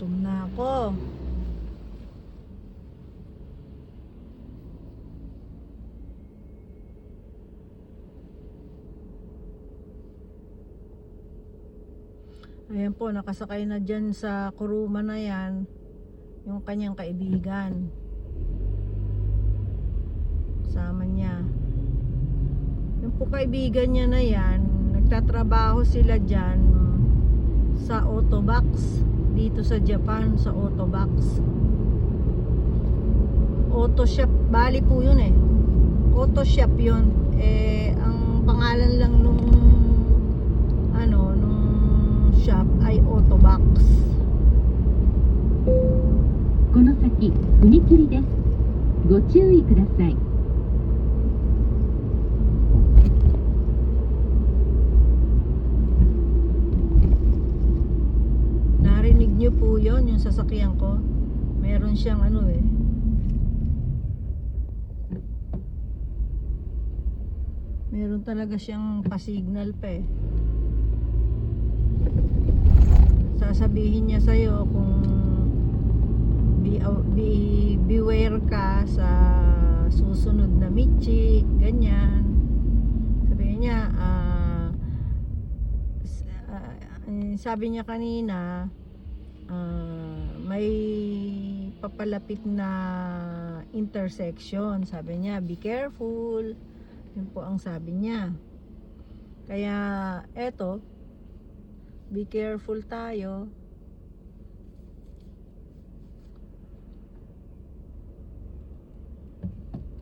Gutom na ako. Ayan po, nakasakay na dyan sa kuruma na yan yung kanyang kaibigan. Kasama niya. Yung po kaibigan niya na yan, nagtatrabaho sila dyan sa Autobox dito sa Japan, sa Autobox. Auto shop, bali po yun eh. Auto shop yun. Ang pangalan lang nung shop ay Autobox. この先、踏切です。ご注意ください。Narinig niyo po yon yung sasakyan ko. Meron siyang meron talaga siyang pa-signal pa eh. Sasabihin niya sa'yo kung beware ka sa susunod na Michi, ganyan. Sabihin niya, sabi niya kanina, may papalapit na intersection. Sabi niya, be careful. Yun po ang sabi niya. Kaya, eto, be careful tayo.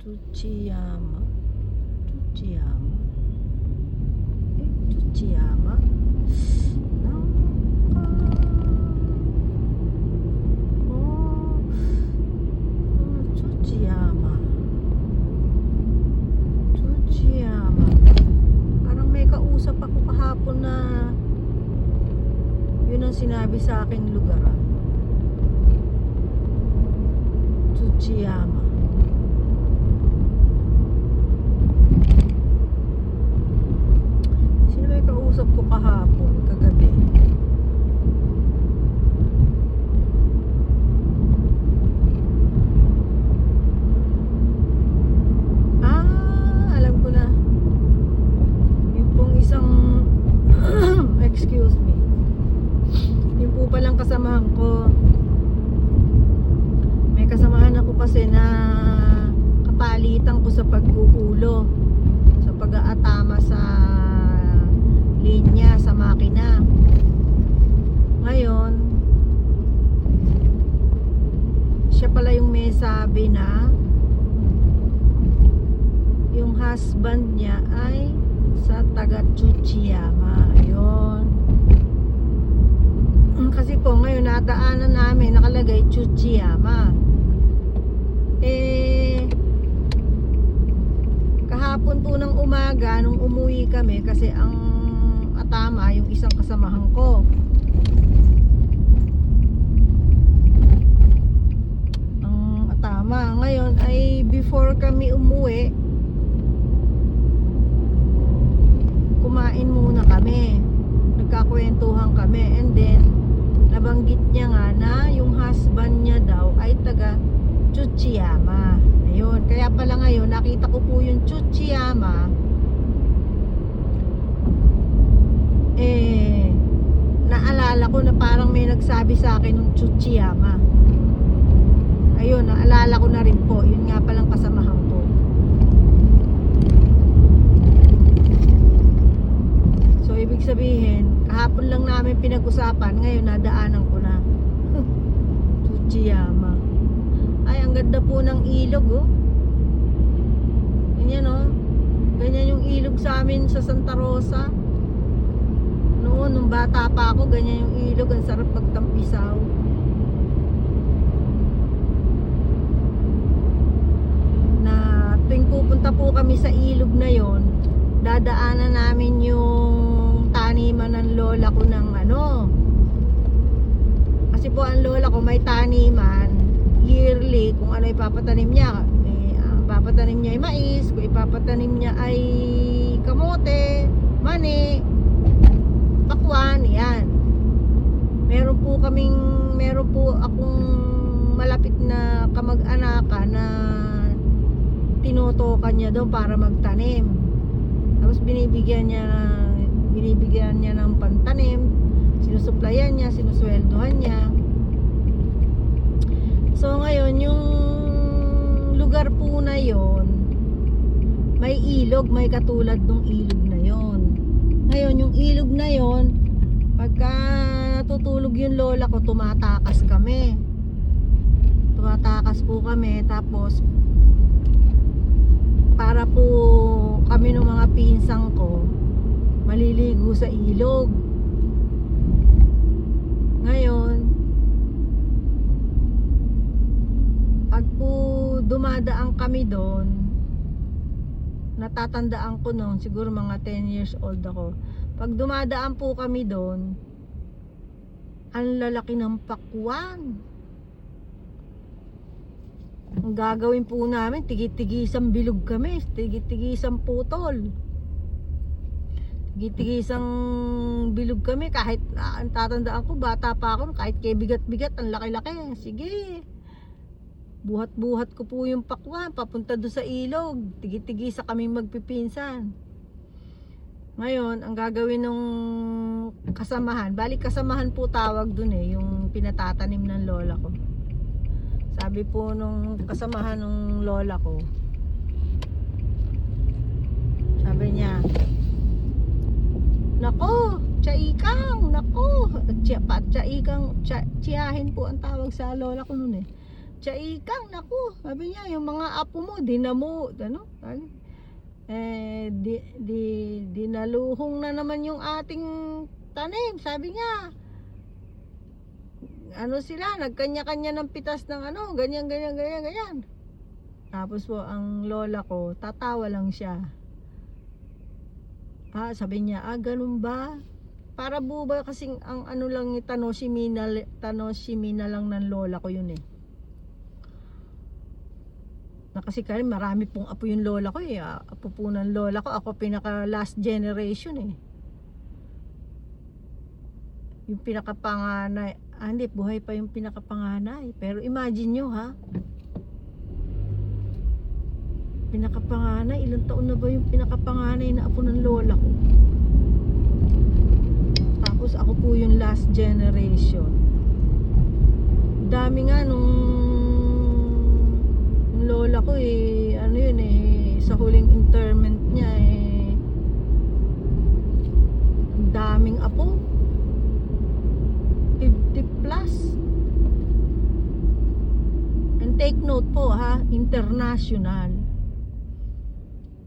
Tsuchiyama. Tsuchiyama. Tsuchiyama. Parang may kausap ako kahapon na yun ang sinabi sa aking lugar. Tsuchiyama. Sino may kausap ko kahapon, kagabi? Alam ko na. Yung pong isang excuse me. Yung po palang kasamahan ko. May kasamahan ako kasi na kapalitan ko sa pag-uulo, sa pag-aatama sa linya, sa makina. Ngayon, siya pala yung may sabi na yung husband niya ay sa taga Tsuchiyama. Ayun. Kasi po ngayon nadaanan namin nakalagay Tsuchiyama. Kahapon po ng umaga nung umuwi kami, kasi ang atama yung isang kasamahan ko. Ang atama ngayon ay before kami umuwi, kumain muna kami, nagkakwentuhan kami, and then nabanggit niya nga na yung husband niya daw ay taga Tsuchiyama. Ayun, kaya pala ngayon nakita ko po yung Tsuchiyama. Naalala ko na parang may nagsabi sa akin ng Tsuchiyama. Ayun, naalala ko na rin po, yun nga palang kasamahan ko. So ibig sabihin, kahapon lang namin pinag-usapan, ngayon nadaanan ko na. Tsuchiyama. Ay, ang ganda po ng ilog, oh. Ganyan, oh. Ganyan yung ilog sa amin sa Santa Rosa. Noon, nung bata pa ako, ganyan yung ilog. Ang sarap magtampisaw. Na tuwing pupunta po kami sa ilog na yon, dadaanan namin yung taniman ng lola ko ng kasi po ang lola ko may taniman yearly, kung ano ipapatanim niya. Ipapatanim niya ay mais, kung ipapatanim niya ay kamote, mani, pakwan, yan. Meron po kamag-anaka na tinutukan niya doon para magtanim. Tapos binibigyan niya ng pantanim, sinusuplayan niya, sinusweldohan niya. So ngayon yung lugar po na yon, may ilog, may katulad ng ilog na yon. Ngayon yung ilog na yon, pagka natutulog yung lola ko, tumatakas po kami. Tapos para po kami ng mga pinsang ko maliligo sa ilog. Ngayon pag po dumadaan kami doon, natatandaan ko noon, siguro mga 10 years old ako, pag dumadaan po kami doon, ang lalaki ng pakwan. Ang gagawin po namin, tigit-tigisang bilog kami, tigit-tigisang putol, tigit-tigisang bilog kami. Kahit tatandaan ko, bata pa ako, kahit kay bigat-bigat, ang laki-laki, sige, buhat-buhat ko po yung pakwan papunta doon sa ilog. Tigit-tigisa kami magpipinsan. Ngayon, ang gagawin ng kasamahan, balik kasamahan po tawag doon yung pinatatanim ng lola ko. Sabi po nung kasamahan ng lola ko, sabi niya, nako, tsaikang, nako, tsiyahin po ang tawag sa lola ko noon Tsaikang, nako, sabi niya, yung mga apo mo, dinamo, ano, dinaluhong na naman yung ating tanim, sabi niya. Ano sila, nagkanya-kanya ng pitas ng ano, ganyan. Tapos po, ang lola ko, tatawa lang siya. Sabi niya, ganun ba? Para buba kasing ang ano lang, tanoshimina lang ng lola ko yun na kasi kaya marami pong apo yung lola ko apo po ng lola ko, ako pinaka last generation yung pinakapanganay, hindi, buhay pa yung pinakapanganay, pero imagine nyo pinakapanganay, ilang taon na ba yung pinakapanganay na apo ng lola ko, tapos ako po yung last generation. Dami nga nung lola ko ano yun sa huling interment niya ang daming apo, 50 plus. And take note po international,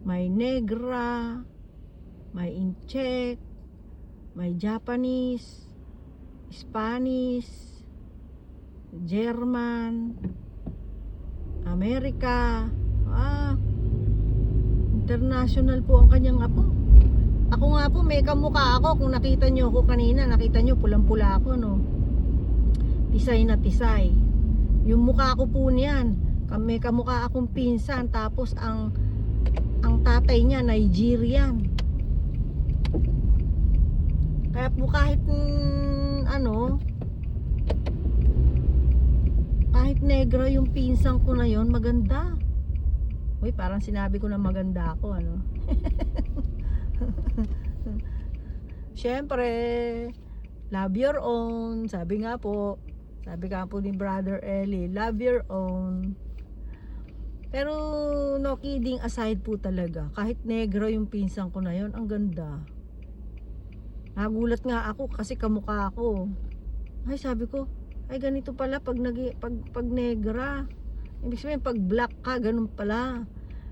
may Negra, may Incheck, may Japanese, Spanish, German, Amerika. International po ang kanyang apo. Ako nga po, may kamukha ako. Kung nakita nyo ako kanina, nakita nyo pulang-pula ako, no? Tisay na tisay. Yung mukha ko po niyan, may kamukha akong pinsan. Tapos ang tatay niya Nigerian. Kaya po kahit kahit negra yung pinsan ko na yon, maganda. Uy, parang sinabi ko na maganda ako, Siyempre, love your own. Sabi nga po ni Brother Eli, love your own. Pero no kidding aside po talaga, kahit negra yung pinsan ko na yon, ang ganda. Nagulat nga ako kasi kamukha ako. Ay, sabi ko, ay ganito pala pag negra. Ibig sabihin pag black ka, ganun pala.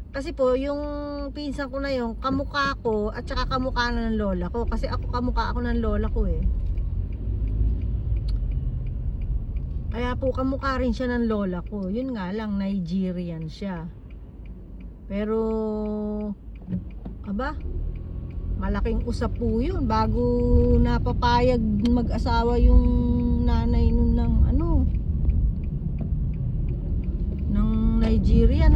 Kasi po yung pinsan ko na yung kamukha ko at saka kamukha na ng lola ko. Kasi kamukha ako ng lola ko Kaya po kamukha rin siya ng lola ko. Yun nga lang, Nigerian siya. Pero malaking usap po yun bago napapayag mag-asawa yung nanay nun ng ng Nigerian,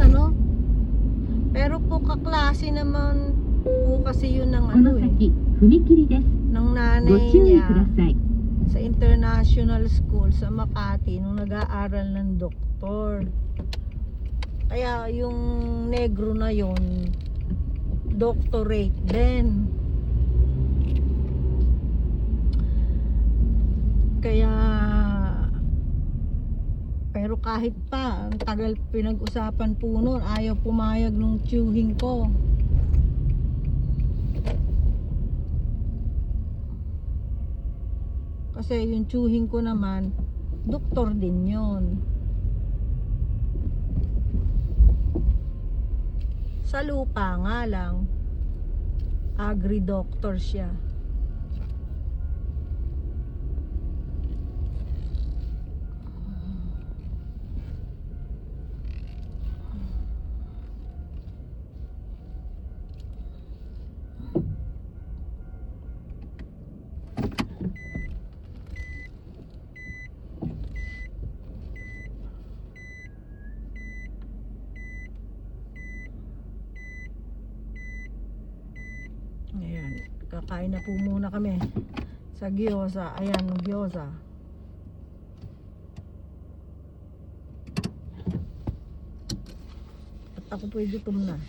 pero po kaklase naman po kasi yun ng この先踏切です。 ng nanay ご注意 niya. ください。sa international school sa Makati nung nag-aaral ng doktor. Kaya yung negro na yon doctorate din. Kaya pero kahit pa ang tagal pinag-usapan po noon, ayaw pumayag nung tiyuhin ko. Kasi yung tiyuhin ko naman doktor din yon. Sa lupa nga lang, agri-doctor siya. Ayan, kakain na po muna kami sa gyoza. Ayan, gyoza. At ako po'y gutom na.